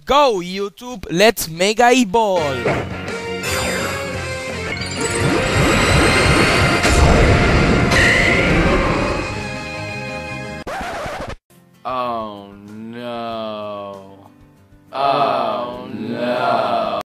Go YouTube, let's mega evolve! Oh no. Oh no.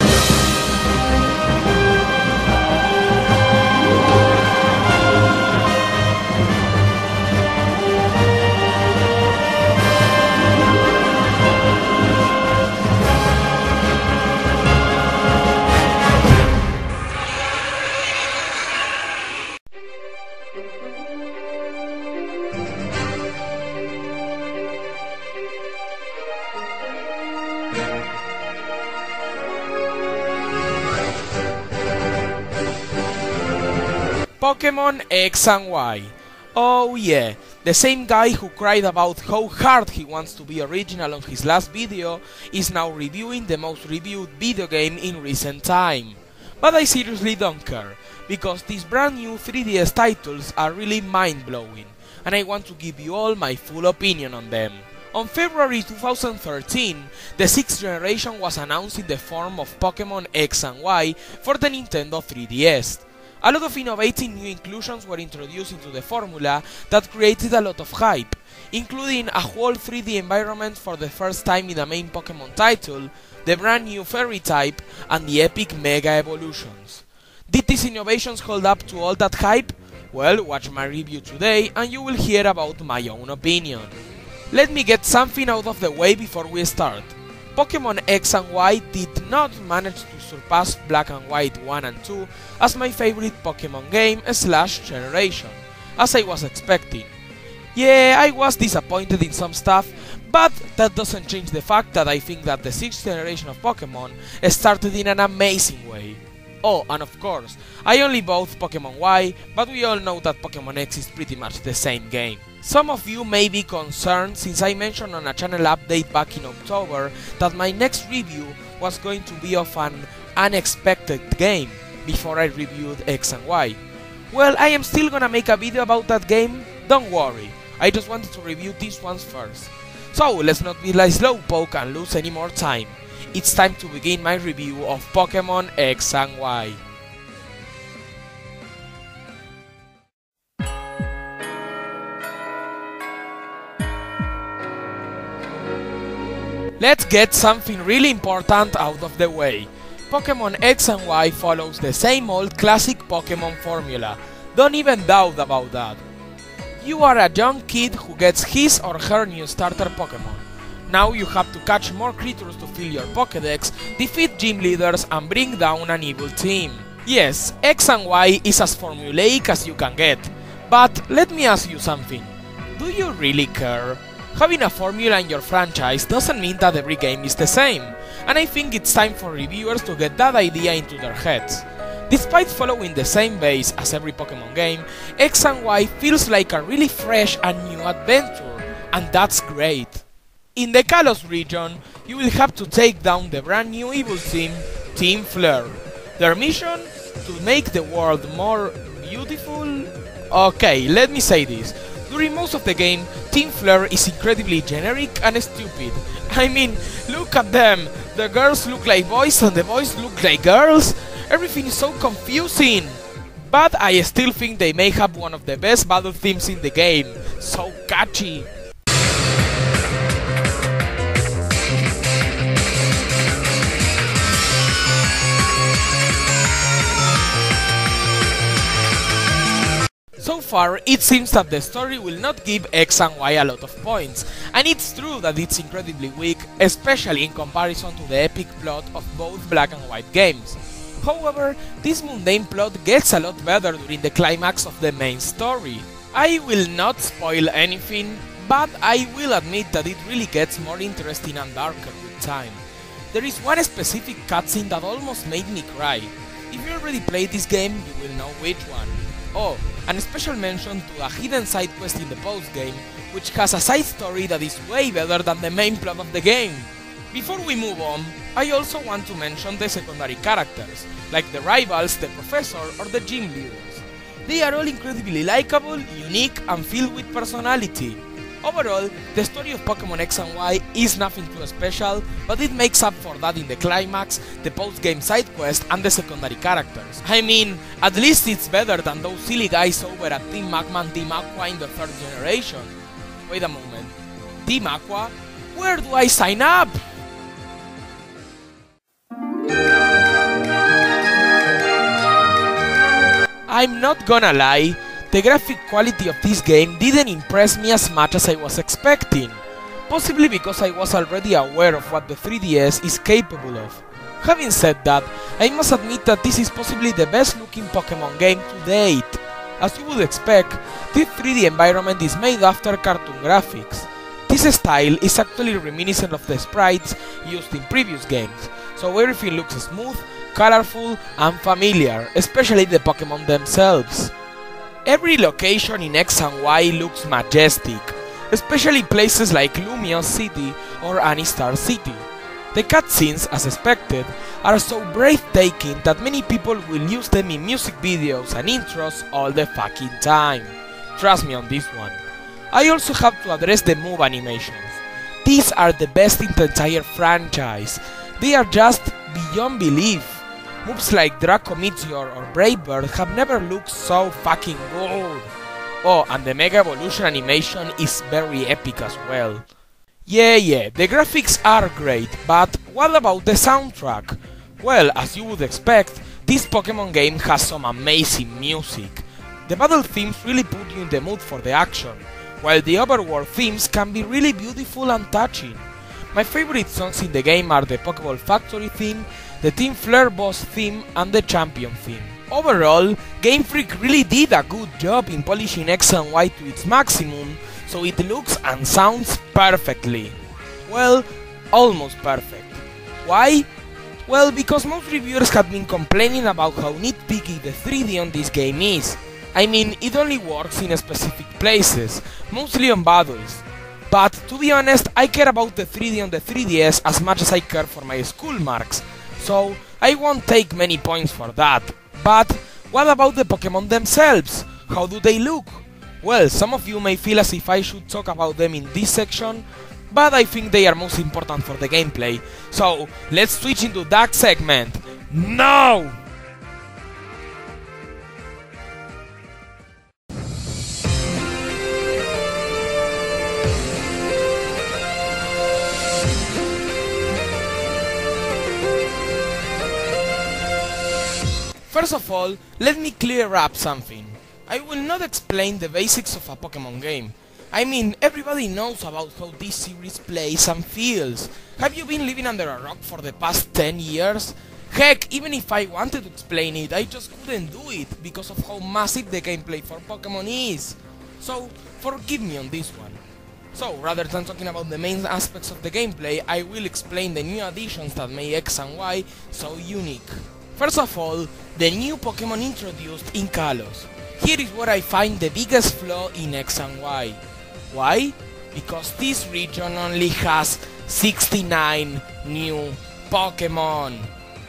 Pokémon X and Y. Oh yeah, the same guy who cried about how hard he wants to be original on his last video is now reviewing the most reviewed video game in recent time. But I seriously don't care, because these brand new 3DS titles are really mind-blowing, and I want to give you all my full opinion on them. On February 2013, the 6th generation was announced in the form of Pokémon X and Y for the Nintendo 3DS. A lot of innovative new inclusions were introduced into the formula that created a lot of hype, including a whole 3D environment for the first time in a main Pokémon title, the brand new Fairy type, and the epic Mega Evolutions. Did these innovations hold up to all that hype? Well, watch my review today and you will hear about my own opinion. Let me get something out of the way before we start. Pokémon X and Y did not manage to surpass Black and White 1 and 2 as my favorite Pokémon game / generation, as I was expecting. Yeah, I was disappointed in some stuff, but that doesn't change the fact that I think that the 6th generation of Pokémon started in an amazing way. Oh, and of course, I only bought Pokémon Y, but we all know that Pokémon X is pretty much the same game. Some of you may be concerned since I mentioned on a channel update back in October that my next review was going to be of an unexpected game before I reviewed X and Y. Well, I am still gonna make a video about that game, don't worry, I just wanted to review these ones first. So let's not be like slowpoke and lose any more time. It's time to begin my review of Pokémon X and Y. Let's get something really important out of the way. Pokémon X and Y follows the same old classic Pokémon formula, don't even doubt about that. You are a young kid who gets his or her new starter Pokémon. Now you have to catch more creatures to fill your Pokédex, defeat gym leaders and bring down an evil team. Yes, X and Y is as formulaic as you can get, but let me ask you something. Do you really care? Having a formula in your franchise doesn't mean that every game is the same, and I think it's time for reviewers to get that idea into their heads. Despite following the same base as every Pokémon game, X and Y feels like a really fresh and new adventure, and that's great. In the Kalos region, you will have to take down the brand new evil team, Team Flare. Their mission? To make the world more beautiful? Okay, let me say this. During most of the game, Team Flare is incredibly generic and stupid. I mean, look at them! The girls look like boys and the boys look like girls! Everything is so confusing! But I still think they may have one of the best battle themes in the game. So catchy! So far, it seems that the story will not give X and Y a lot of points, and it's true that it's incredibly weak, especially in comparison to the epic plot of both Black and White games. However, this mundane plot gets a lot better during the climax of the main story. I will not spoil anything, but I will admit that it really gets more interesting and darker with time. There is one specific cutscene that almost made me cry. If you already played this game, you will know which one. Oh, and a special mention to a hidden side quest in the post-game, which has a side story that is way better than the main plot of the game. Before we move on, I also want to mention the secondary characters, like the rivals, the professor, or the gym leaders. They are all incredibly likable, unique, and filled with personality. Overall, the story of Pokémon X and Y is nothing too special, but it makes up for that in the climax, the post-game side quest, and the secondary characters. I mean, at least it's better than those silly guys over at Team Magma and Team Aqua in the 3rd generation. Wait a moment, Team Aqua? Where do I sign up? I'm not gonna lie, the graphic quality of this game didn't impress me as much as I was expecting, possibly because I was already aware of what the 3DS is capable of. Having said that, I must admit that this is possibly the best looking Pokémon game to date. As you would expect, this 3D environment is made after cartoon graphics. This style is actually reminiscent of the sprites used in previous games, so everything looks smooth, colorful, and familiar, especially the Pokémon themselves. Every location in X and Y looks majestic, especially places like Lumiose City or Anistar City. The cutscenes, as expected, are so breathtaking that many people will use them in music videos and intros all the fucking time. Trust me on this one. I also have to address the move animations. These are the best in the entire franchise. They are just beyond belief. Moves like Draco Meteor or Brave Bird have never looked so fucking good. Oh, and the Mega Evolution animation is very epic as well. Yeah, the graphics are great, but what about the soundtrack? Well, as you would expect, this Pokémon game has some amazing music. The battle themes really put you in the mood for the action, while the overworld themes can be really beautiful and touching. My favorite songs in the game are the Pokéball Factory theme, the Team Flare Boss theme, and the Champion theme. Overall, Game Freak really did a good job in polishing X and Y to its maximum, so it looks and sounds perfectly. Well, almost perfect. Why? Well, because most reviewers have been complaining about how nitpicky the 3D on this game is. I mean, it only works in specific places, mostly on battles. But to be honest, I care about the 3D on the 3DS as much as I care for my school marks, so I won't take many points for that. But what about the Pokémon themselves? How do they look? Well, some of you may feel as if I should talk about them in this section, but I think they are most important for the gameplay, so let's switch into that segment. No! First of all, let me clear up something. I will not explain the basics of a Pokémon game. I mean, everybody knows about how this series plays and feels. Have you been living under a rock for the past 10 years? Heck, even if I wanted to explain it, I just couldn't do it because of how massive the gameplay for Pokémon is. So, forgive me on this one. So, rather than talking about the main aspects of the gameplay, I will explain the new additions that make X and Y so unique. First of all, the new Pokémon introduced in Kalos. Here is where I find the biggest flaw in X and Y. Why? Because this region only has 69 new Pokémon.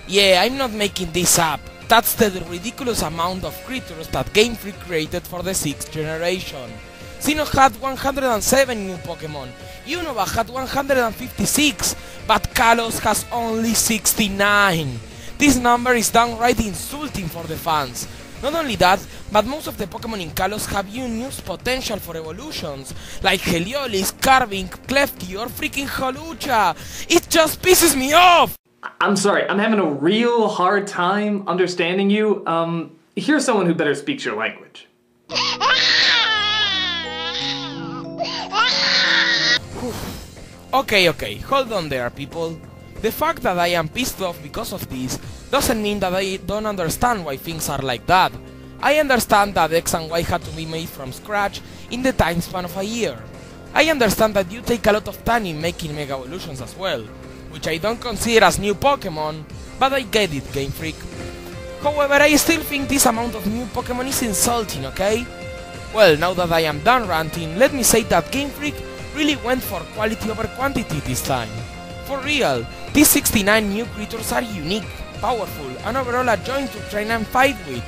Yeah, I'm not making this up. That's the ridiculous amount of creatures that Game Freak created for the 6th generation. Sinnoh had 107 new Pokémon, Unova had 156, but Kalos has only 69. This number is downright insulting for the fans. Not only that, but most of the Pokémon in Kalos have unused potential for evolutions, like Heliolisk, Carving, Klefki, or freaking Holucha. It just pisses me off! I'm sorry, I'm having a real hard time understanding you. Here's someone who better speaks your language. Okay, hold on there, people. The fact that I am pissed off because of this doesn't mean that I don't understand why things are like that. I understand that X and Y had to be made from scratch in the time span of a year. I understand that you take a lot of time in making Mega Evolutions as well, which I don't consider as new Pokémon, but I get it, Game Freak. However, I still think this amount of new Pokémon is insulting, okay? Well, now that I am done ranting, let me say that Game Freak really went for quality over quantity this time. For real, these 69 new creatures are unique, powerful, and overall a joy to train and fight with.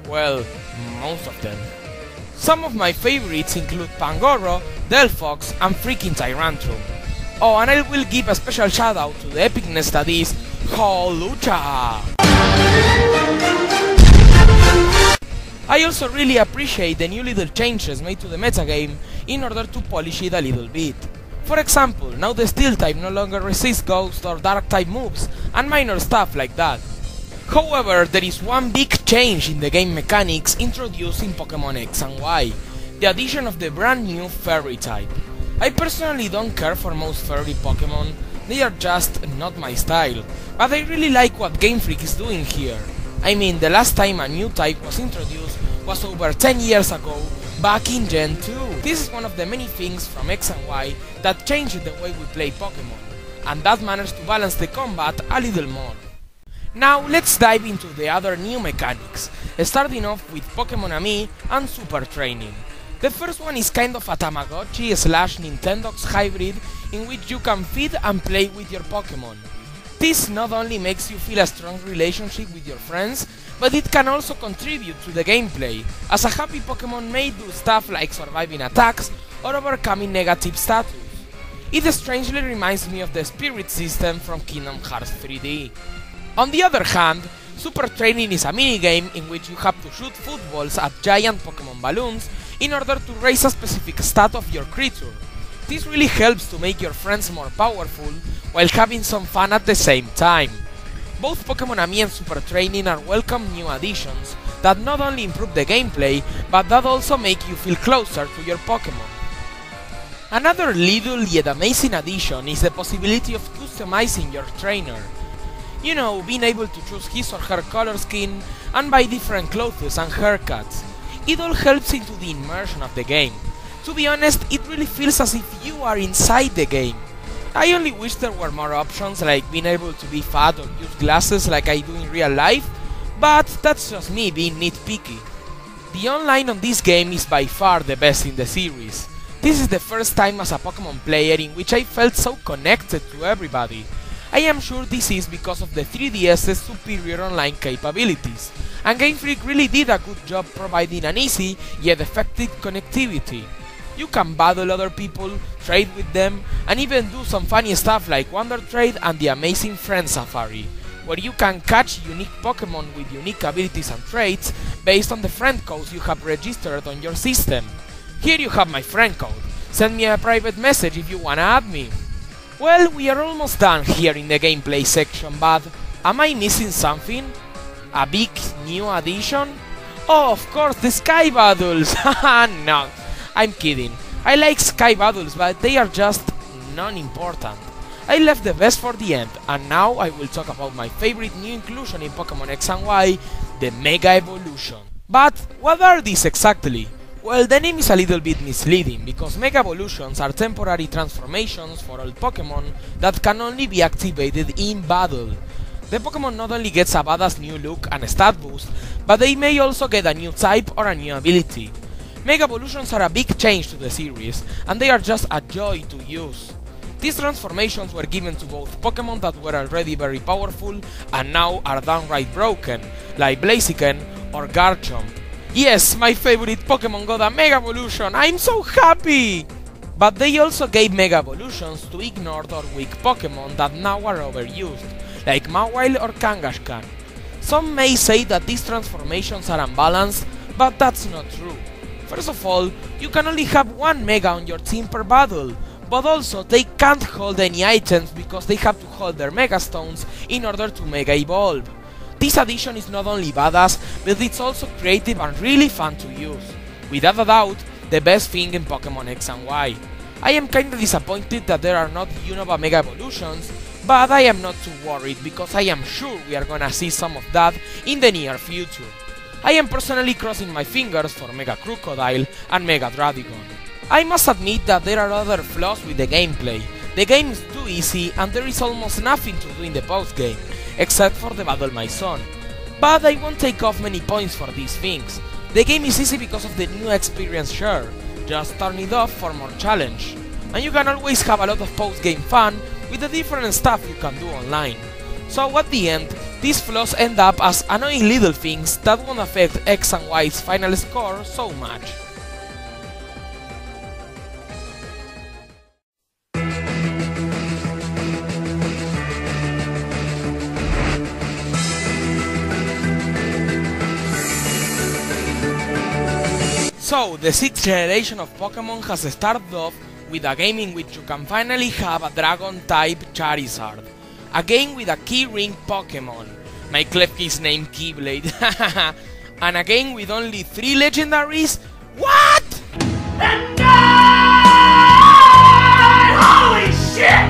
Well, most of them. Some of my favorites include Pangoro, Delphox, and freaking Tyrantrum. Oh, and I will give a special shout out to the epicness that is Holucha! I also really appreciate the new little changes made to the metagame in order to polish it a little bit. For example, now the Steel type no longer resists Ghost or Dark type moves, and minor stuff like that. However, there is one big change in the game mechanics introduced in Pokémon X and Y, the addition of the brand new Fairy type. I personally don't care for most fairy Pokémon, they are just not my style, but I really like what Game Freak is doing here. I mean, the last time a new type was introduced was over 10 years ago, back in Gen 2. This is one of the many things from X and Y that changed the way we play Pokémon, and that managed to balance the combat a little more. Now let's dive into the other new mechanics, starting off with Pokémon Ami and Super Training. The first one is kind of a Tamagotchi / Nintendox hybrid in which you can feed and play with your Pokémon. This not only makes you feel a strong relationship with your friends, but it can also contribute to the gameplay, as a happy Pokémon may do stuff like surviving attacks or overcoming negative status. It strangely reminds me of the Spirit system from Kingdom Hearts 3D. On the other hand, Super Training is a minigame in which you have to shoot footballs at giant Pokémon balloons in order to raise a specific stat of your creature. This really helps to make your friends more powerful while having some fun at the same time. Both Pokémon Ami and Super Training are welcome new additions that not only improve the gameplay, but that also make you feel closer to your Pokémon. Another little yet amazing addition is the possibility of customizing your trainer. You know, being able to choose his or her color scheme and buy different clothes and haircuts. It all helps into the immersion of the game. To be honest, it really feels as if you are inside the game. I only wish there were more options, like being able to be fat or use glasses like I do in real life, but that's just me being nitpicky. The online on this game is by far the best in the series. This is the first time as a Pokémon player in which I felt so connected to everybody. I am sure this is because of the 3DS's superior online capabilities, and Game Freak really did a good job providing an easy yet effective connectivity. You can battle other people, trade with them, and even do some funny stuff like Wonder Trade and the amazing Friend Safari, where you can catch unique Pokémon with unique abilities and traits based on the friend codes you have registered on your system. Here you have my friend code. Send me a private message if you wanna add me. Well, we are almost done here in the gameplay section, but am I missing something? A big new addition? Oh, of course, the Sky Battles! Haha, no, I'm kidding. I like Sky Battles, but they are just non-important. I left the best for the end, and now I will talk about my favorite new inclusion in Pokémon X and Y, the Mega Evolution. But what are these exactly? Well, the name is a little bit misleading, because Mega Evolutions are temporary transformations for all Pokémon that can only be activated in battle. The Pokémon not only gets a badass new look and stat boost, but they may also get a new type or a new ability. Mega Evolutions are a big change to the series, and they are just a joy to use. These transformations were given to both Pokémon that were already very powerful and now are downright broken, like Blaziken or Garchomp. Yes, my favorite Pokémon got a Mega Evolution, I'm so happy! But they also gave Mega Evolutions to ignored or weak Pokémon that now are overused, like Mawile or Kangaskhan. Some may say that these transformations are unbalanced, but that's not true. First of all, you can only have one Mega on your team per battle, but also they can't hold any items because they have to hold their Mega Stones in order to Mega Evolve. This addition is not only badass, but it's also creative and really fun to use. Without a doubt, the best thing in Pokémon X and Y. I am kinda disappointed that there are not Unova Mega Evolutions, but I am not too worried because I am sure we are gonna see some of that in the near future. I am personally crossing my fingers for Mega Crocodile and Mega Dradigon. I must admit that there are other flaws with the gameplay. The game is too easy and there is almost nothing to do in the post-game, except for the Battle My Son. But I won't take off many points for these things. The game is easy because of the new experience share, just turn it off for more challenge. And you can always have a lot of post-game fun with the different stuff you can do online. So at the end, these flaws end up as annoying little things that won't affect X and Y's final score so much. So, the 6th generation of Pokémon has started off with a game in which you can finally have a Dragon-type Charizard. A game with a Key Ring Pokémon. My Klefki is named Keyblade. And a game with only 3 legendaries? What?! And holy shit!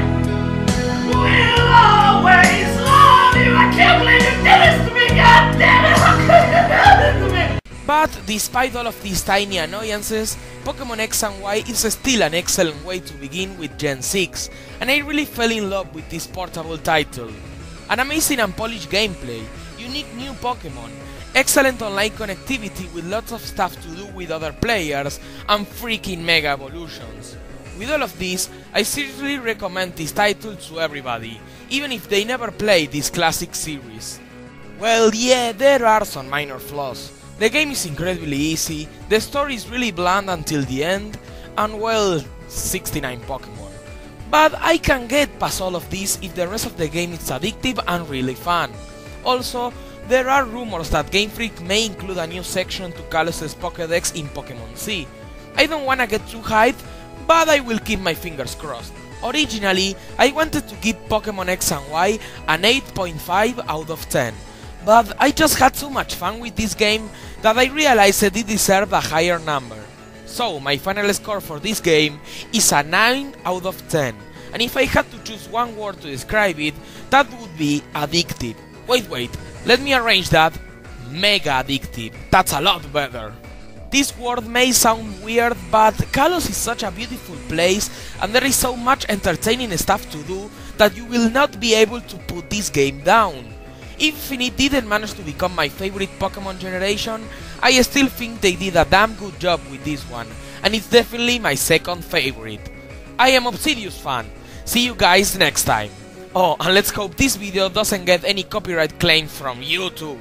We'll always love you! I can't believe you did this to me! God damn it! How could you do this to me? But despite all of these tiny annoyances, Pokémon X and Y is still an excellent way to begin with Gen 6, and I really fell in love with this portable title. An amazing and polished gameplay, unique new Pokémon, excellent online connectivity with lots of stuff to do with other players, and freaking mega evolutions. With all of this, I seriously recommend this title to everybody, even if they never played this classic series. Well, yeah, there are some minor flaws. The game is incredibly easy, the story is really bland until the end, and well, 69 Pokémon. But I can get past all of this if the rest of the game is addictive and really fun. Also, there are rumors that Game Freak may include a new section to Kalos' Pokédex in Pokémon Z. I don't wanna get too hyped, but I will keep my fingers crossed. Originally, I wanted to give Pokémon X and Y an 8.5 out of 10. But I just had so much fun with this game that I realized it deserved a higher number. So my final score for this game is a 9 out of 10. And if I had to choose one word to describe it, that would be addictive. Wait, let me arrange that. Mega addictive. That's a lot better. This word may sound weird, but Kalos is such a beautiful place and there is so much entertaining stuff to do that you will not be able to put this game down. Even if it didn't manage to become my favorite Pokémon generation, I still think they did a damn good job with this one, and it's definitely my second favorite. I am ObsidiusFan. See you guys next time. Oh, and let's hope this video doesn't get any copyright claim from YouTube.